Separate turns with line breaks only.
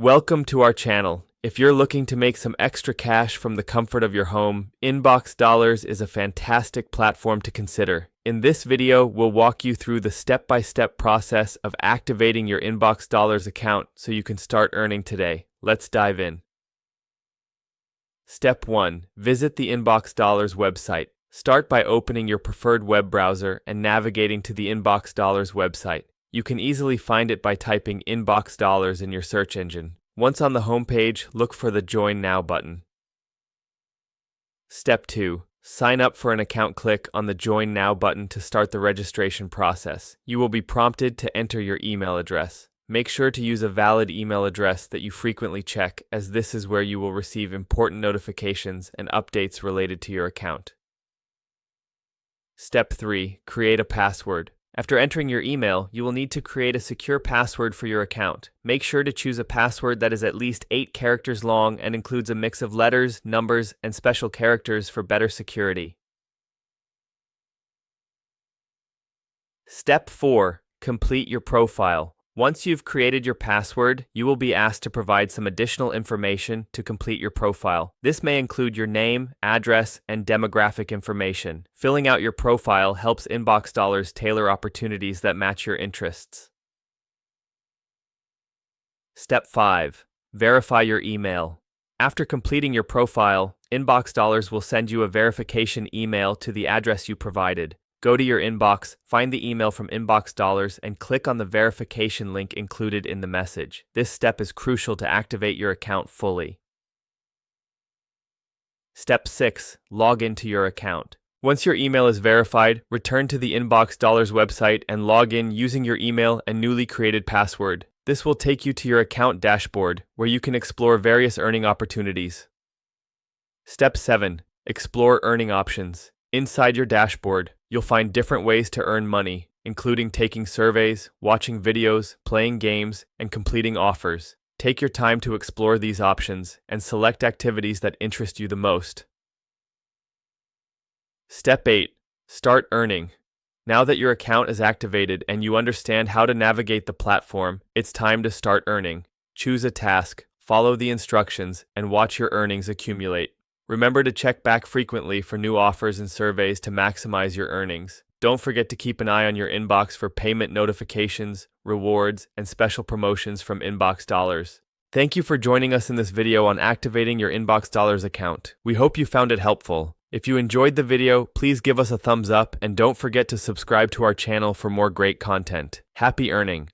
Welcome to our channel. If you're looking to make some extra cash from the comfort of your home, InboxDollars is a fantastic platform to consider. In this video, we'll walk you through the step-by-step process of activating your InboxDollars account so you can start earning today. Let's dive in. Step 1. Visit the InboxDollars website. Start by opening your preferred web browser and navigating to the InboxDollars website. You can easily find it by typing InboxDollars in your search engine. Once on the homepage, look for the Join Now button. Step 2. Sign up for an account. Click on the Join Now button to start the registration process. You will be prompted to enter your email address. Make sure to use a valid email address that you frequently check, as this is where you will receive important notifications and updates related to your account. Step 3. Create a password. After entering your email, you will need to create a secure password for your account. Make sure to choose a password that is at least 8 characters long and includes a mix of letters, numbers, and special characters for better security. Step 4. Complete your profile. Once you've created your password, you will be asked to provide some additional information to complete your profile. This may include your name, address, and demographic information. Filling out your profile helps InboxDollars tailor opportunities that match your interests. Step 5. Verify your email. After completing your profile, InboxDollars will send you a verification email to the address you provided. Go to your inbox, find the email from InboxDollars, and click on the verification link included in the message. This step is crucial to activate your account fully. Step 6. Log into your account. Once your email is verified, return to the InboxDollars website and log in using your email and newly created password. This will take you to your account dashboard, where you can explore various earning opportunities. Step 7. Explore earning options. Inside your dashboard, you'll find different ways to earn money, including taking surveys, watching videos, playing games, and completing offers. Take your time to explore these options and select activities that interest you the most. Step 8. Start earning. Now that your account is activated and you understand how to navigate the platform, it's time to start earning. Choose a task, follow the instructions, and watch your earnings accumulate. Remember to check back frequently for new offers and surveys to maximize your earnings. Don't forget to keep an eye on your inbox for payment notifications, rewards, and special promotions from InboxDollars. Thank you for joining us in this video on activating your InboxDollars account. We hope you found it helpful. If you enjoyed the video, please give us a thumbs up and don't forget to subscribe to our channel for more great content. Happy earning!